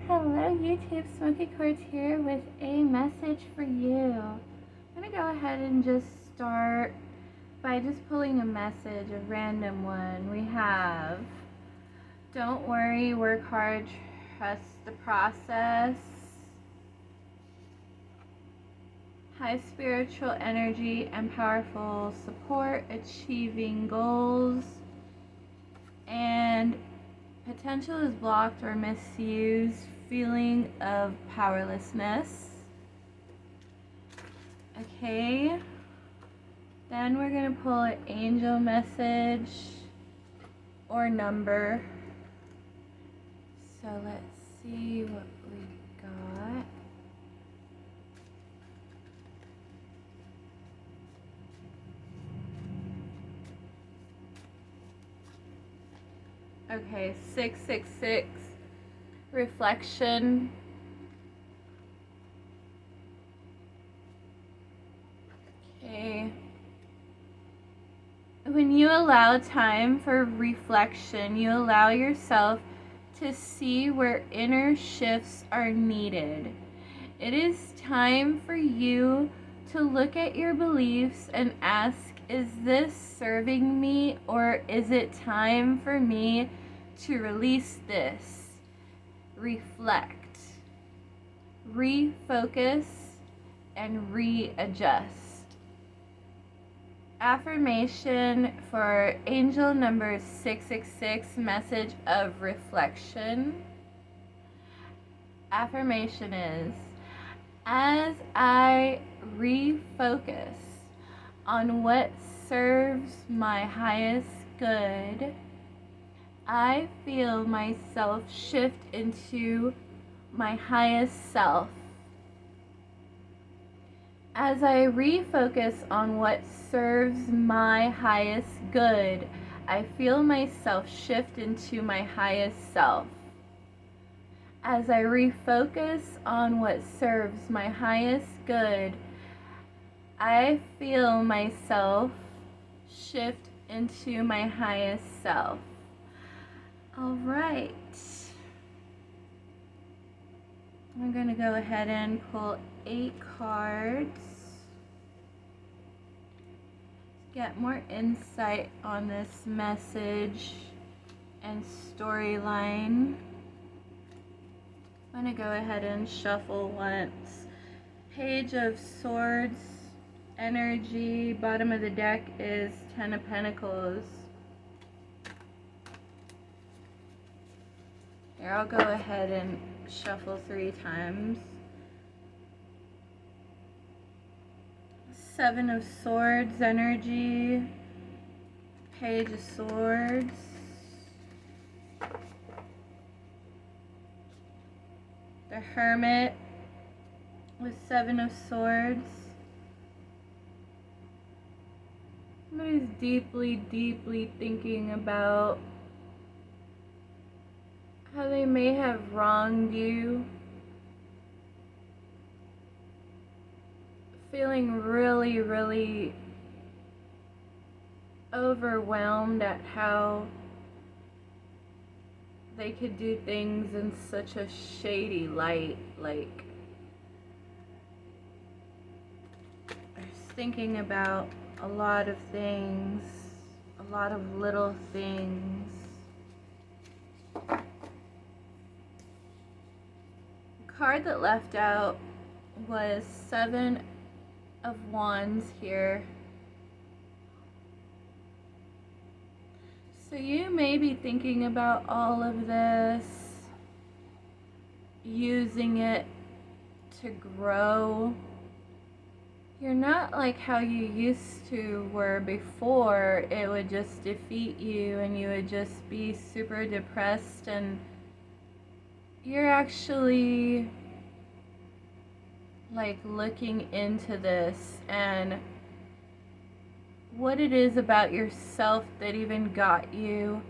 Hello YouTube, Smoky Quartz here with a message for you. I'm going to go ahead and just start by just pulling a message, a random one. We have, don't worry, work hard, trust the process. High spiritual energy and powerful support, achieving goals, and potential is blocked or misused, feeling of powerlessness. Okay, then we're going to pull an angel message or number. So let's see what we got. Okay, 666, reflection. Okay. When you allow time for reflection, you allow yourself to see where inner shifts are needed. It is time for you to look at your beliefs and ask, is this serving me, or is it time for me to release this? Reflect, refocus, and readjust. Affirmation for angel number 666, message of reflection. Affirmation is, as I refocus on what serves my highest good, I feel myself shift into my highest self. As I refocus on what serves my highest good, I feel myself shift into my highest self. As I refocus on what serves my highest good, I feel myself shift into my highest self. All right. I'm going to go ahead and pull 8 cards. Get more insight on this message and storyline. I'm going to go ahead and shuffle once. Page of Swords energy. Bottom of the deck is 10 of Pentacles. Here, I'll go ahead and shuffle 3 times. 7 of Swords energy. Page of Swords. The Hermit with 7 of Swords. Somebody's deeply thinking about how they may have wronged you. Feeling really overwhelmed at how they could do things in such a shady light. Like, I was thinking about a lot of things, a lot of little things. The card that left out was 7 of Wands here. So you may be thinking about all of this, using it to grow. You're not like how you used to were before. It would just defeat you and you would just be super depressed, and you're actually like looking into this and what it is about yourself that even got you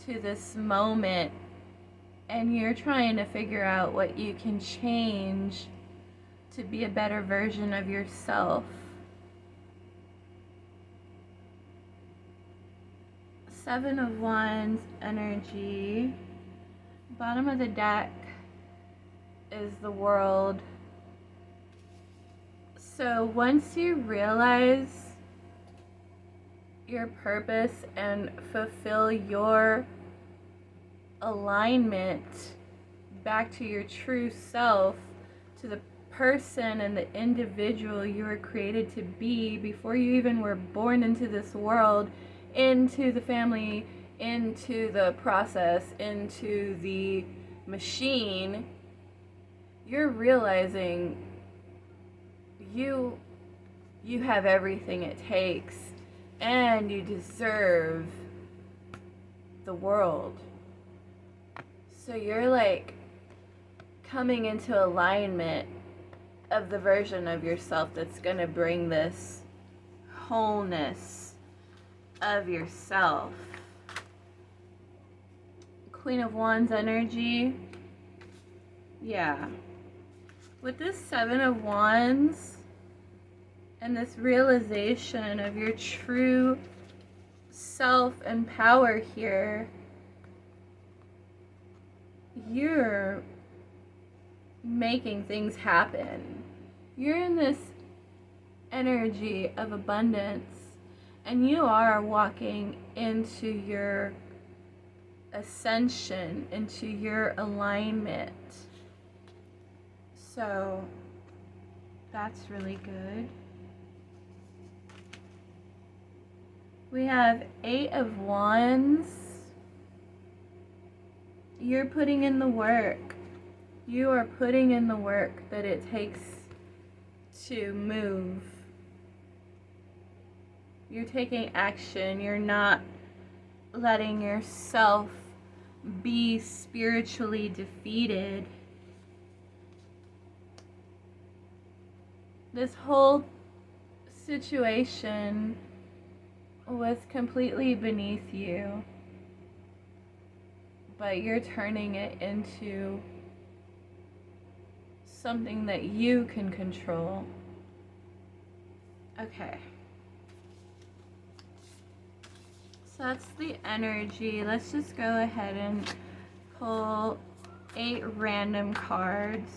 to this moment, and you're trying to figure out what you can change to be a better version of yourself. 7 of Wands energy. Bottom of the deck is the world. So once you realize your purpose and fulfill your alignment back to your true self, to the person and the individual you were created to be before you even were born into this world, into the family, into the process, into the machine, you're realizing you have everything it takes and you deserve the world. So you're like coming into alignment of the version of yourself that's going to bring this wholeness of yourself. Queen of Wands energy. Yeah. With this Seven of Wands and this realization of your true self and power here, you're making things happen. You're in this energy of abundance and you are walking into your ascension, into your alignment. So that's really good. We have Eight of Wands. You're putting in the work. You are putting in the work that it takes to move. You're taking action. You're not letting yourself be spiritually defeated. This whole situation was completely beneath you, but you're turning it into something that you can control. Okay. So that's the energy. Let's just go ahead and pull 8 random cards.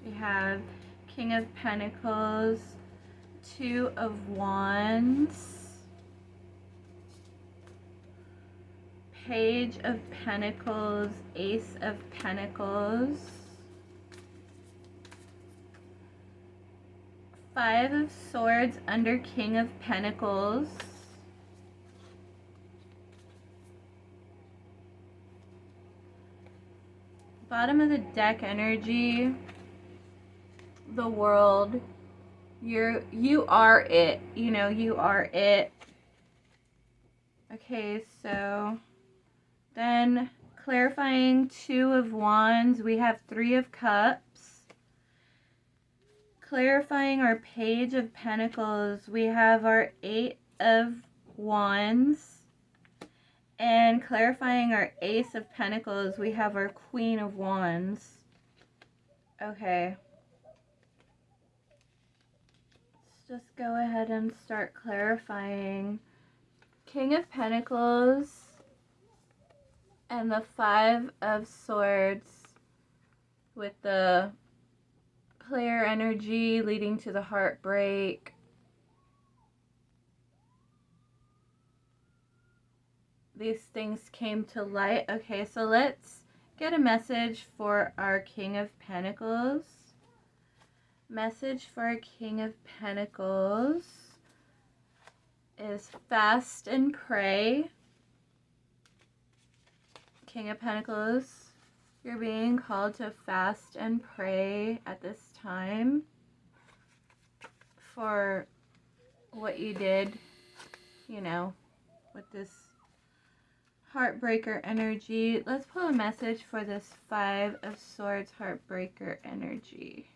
We have King of Pentacles, Two of Wands, Page of Pentacles, Ace of Pentacles, Five of Swords under King of Pentacles, bottom of the deck energy, the World. You are it. You know, you are it. Okay, so then clarifying Two of Wands, we have Three of Cups. Clarifying our Page of Pentacles, we have our Eight of Wands. And clarifying our Ace of Pentacles, we have our Queen of Wands. Okay. Let's just go ahead and start clarifying. King of Pentacles and the Five of Swords with the player energy leading to the heartbreak. These things came to light. Okay, so let's get a message for our King of Pentacles. Message for our King of Pentacles is fast and pray. King of Pentacles, you're being called to fast and pray at this time for what you did, you know, with this heartbreaker energy. Let's pull a message for this Five of Swords heartbreaker energy.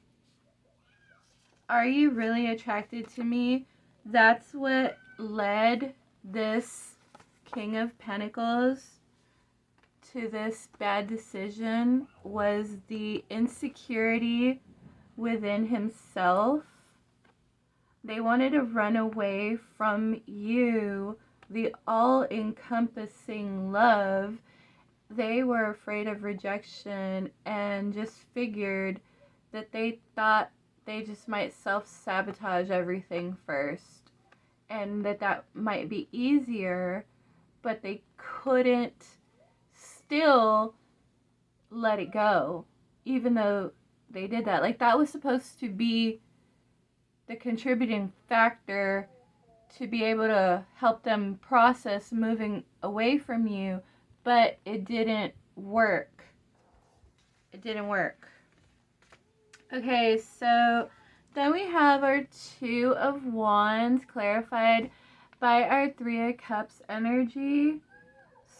Are you really attracted to me? That's what led this King of Pentacles to this bad decision, was the insecurity within himself. They wanted to run away from you, the all-encompassing love. They were afraid of rejection and just figured that they thought they just might self-sabotage everything first, and that might be easier, but they couldn't still let it go, even though they did that. Like, that was supposed to be the contributing factor to be able to help them process moving away from you, but it didn't work. It didn't work. Okay, so then we have our Two of Wands clarified by our Three of Cups energy.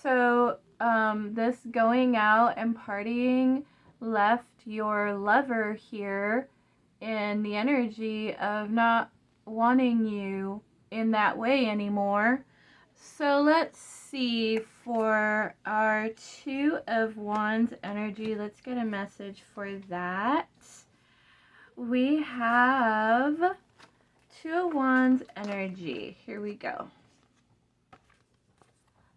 So this going out and partying left your lover here in the energy of not wanting you in that way anymore. So let's see for our Two of Wands energy. Let's get a message for that. We have Two of Wands energy. Here we go.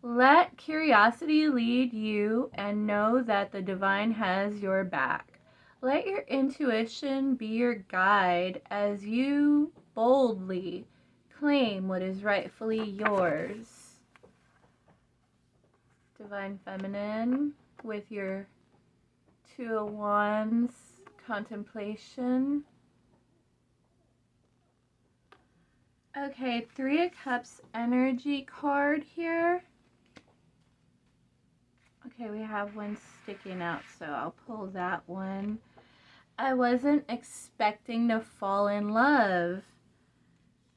Let curiosity lead you and know that the divine has your back. Let your intuition be your guide as you boldly claim what is rightfully yours. Divine Feminine with your Two of Wands contemplation. Okay, Three of Cups energy card here. Okay, we have one sticking out, so I'll pull that one. I wasn't expecting to fall in love.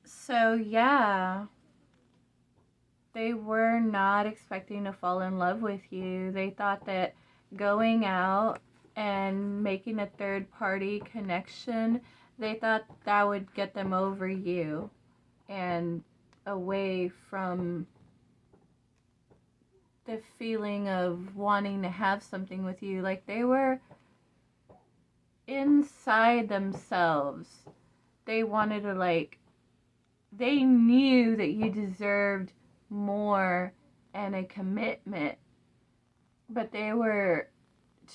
So yeah, they were not expecting to fall in love with you. They thought that going out and making a third party connection, they thought that would get them over you and away from the feeling of wanting to have something with you. Like, they were inside themselves. They wanted to, like, they knew that you deserved more and a commitment, but they were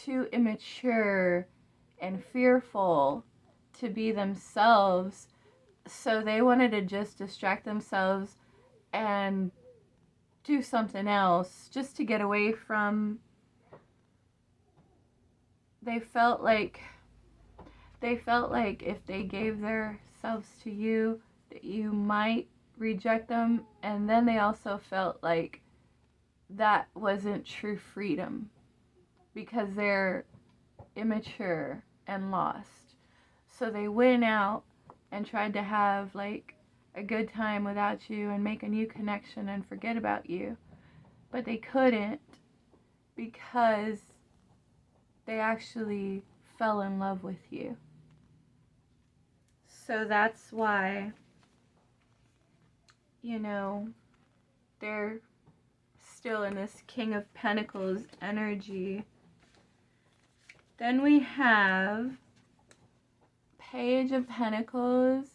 too immature and fearful to be themselves. So they wanted to just distract themselves and do something else just to get away from. They felt like if they gave themselves to you, that you might reject them. And then they also felt like that wasn't true freedom because they're immature and lost. So they went out and tried to have like a good time without you and make a new connection and forget about you. But they couldn't because they actually fell in love with you. So that's why, you know, they're still in this King of Pentacles energy. Then we have Page of Pentacles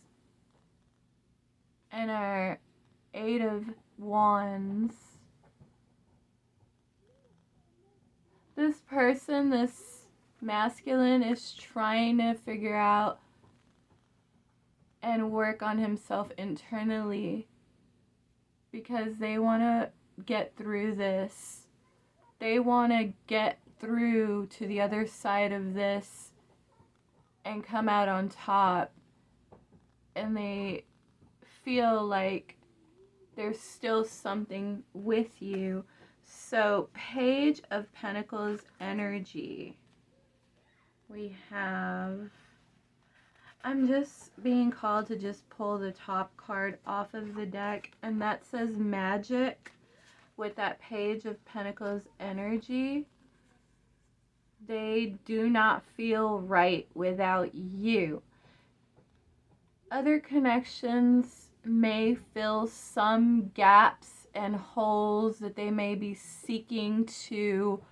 and our Eight of Wands. This person, this masculine, is trying to figure out and work on himself internally because they want to get through this. They want to get through to the other side of this and come out on top. And they feel like there's still something with you. So, Page of Pentacles energy. We have, I'm just being called to just pull the top card off of the deck, and that says Magic with that Page of Pentacles energy. They do not feel right without you. Other connections may fill some gaps and holes that they may be seeking to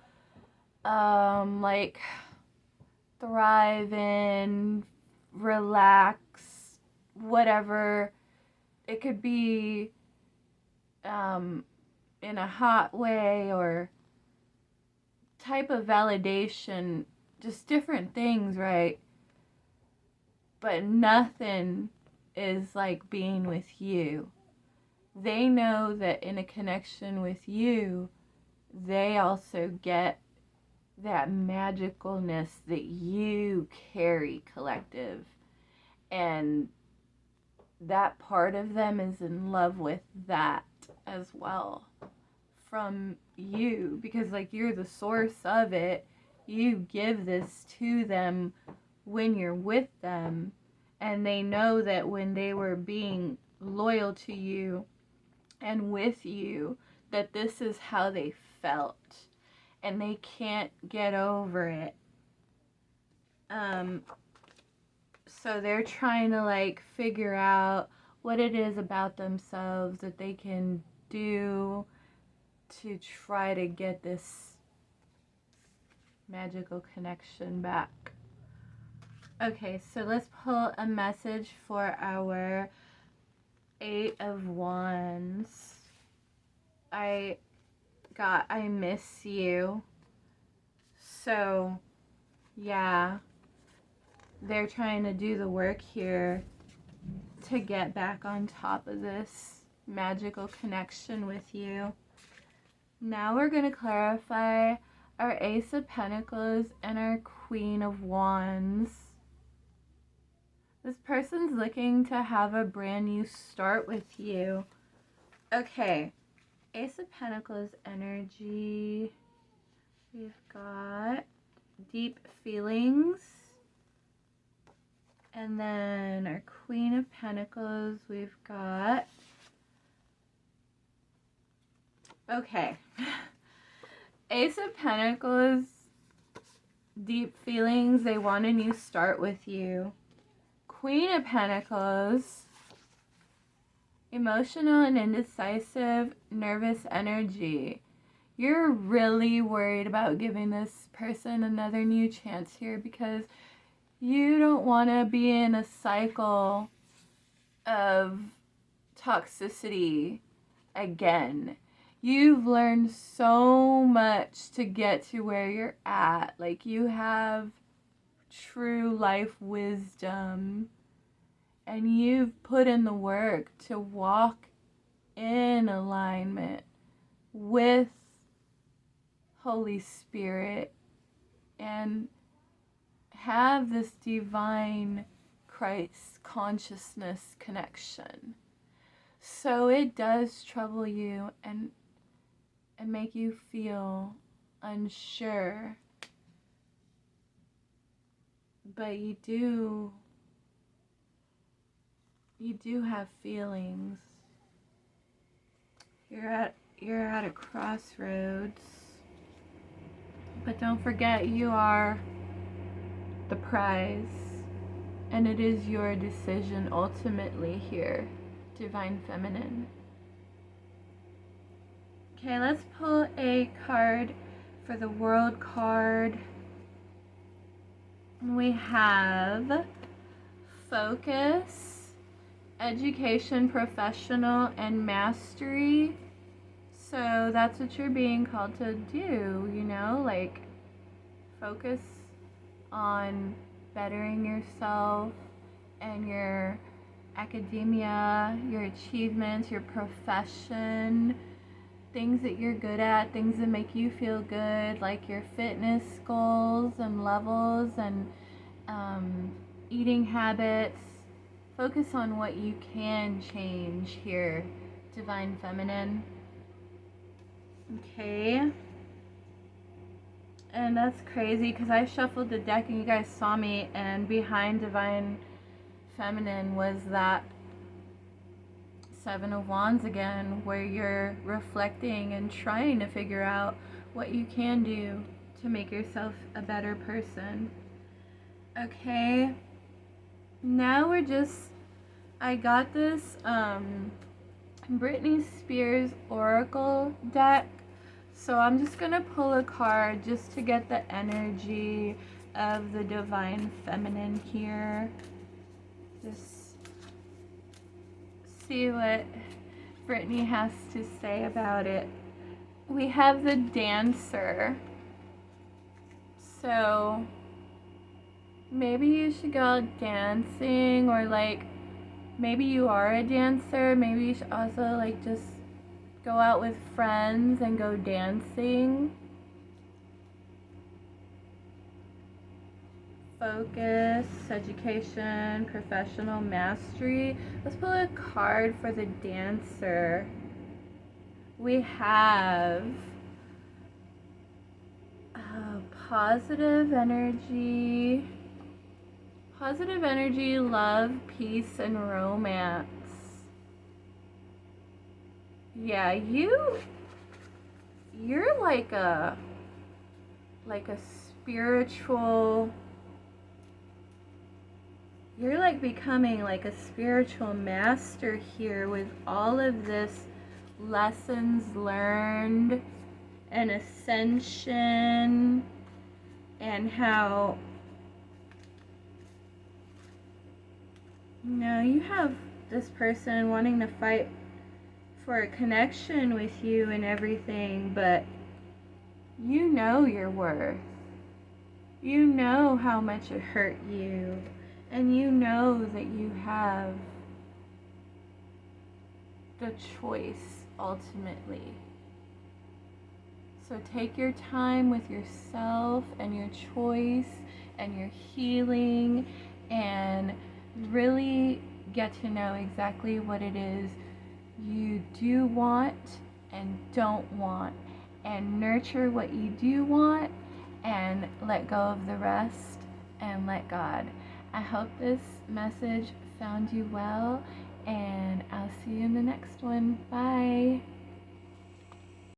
like thrive in, relax, whatever. It could be in a hot way or type of validation, just different things, right? but nothing is like being with you. They know that in a connection with you, they also get that magicalness that you carry, collective. And that part of them is in love with that as well from you, because like you're the source of it. You give this to them when you're with them, and they know that when they were being loyal to you and with you, that this is how they felt, and they can't get over it. So they're trying to like figure out what it is about themselves that they can do to try to get this magical connection back. Okay, so let's pull a message for our 8 of Wands. I miss you. So, yeah, they're trying to do the work here to get back on top of this magical connection with you. Now we're going to clarify our Ace of Pentacles and our Queen of Wands. This person's looking to have a brand new start with you. Okay, Ace of Pentacles energy. We've got deep feelings. And then our Queen of Pentacles, we've got... Okay. Ace of Pentacles, deep feelings, they want a new start with you. Queen of Pentacles, emotional and indecisive, nervous energy. You're really worried about giving this person another new chance here because you don't want to be in a cycle of toxicity again. You've learned so much to get to where you're at. Like, you have true life wisdom, and you've put in the work to walk in alignment with Holy Spirit and have this divine Christ consciousness connection. So it does trouble you and make you feel unsure. But you do have feelings. You're at a crossroads. But don't forget, you are the prize, and it is your decision ultimately here, Divine Feminine. Okay, let's pull a card for the World card. We have focus, education, professional, and mastery. So that's what you're being called to do, you know, like focus on bettering yourself and your academia, your achievements, your profession, things that you're good at, things that make you feel good, like your fitness goals and levels and eating habits. Focus on what you can change here, Divine Feminine. Okay. And that's crazy because I shuffled the deck and you guys saw me, and behind Divine Feminine was that 7 of Wands again, where you're reflecting and trying to figure out what you can do to make yourself a better person. Okay, now I got this Britney Spears Oracle deck, so I'm just gonna pull a card just to get the energy of the Divine Feminine here. Just see what Britney has to say about it. We have the Dancer. So Maybe you should go out dancing, or like maybe you are a dancer. Maybe you should also like just go out with friends and go dancing. Focus, education, professional mastery. Let's pull a card for the dancer. We have positive energy. Positive energy, love, peace, and romance. Yeah, you're like a spiritual, you're like becoming like a spiritual master here with all of this lessons learned and ascension, and how you have this person wanting to fight for a connection with you and everything, but you know your worth. You know how much it hurt you, and you know that you have the choice ultimately. So take your time with yourself and your choice and your healing, and really get to know exactly what it is you do want and don't want, and nurture what you do want and let go of the rest and let God. I hope this message found you well, and I'll see you in the next one. Bye.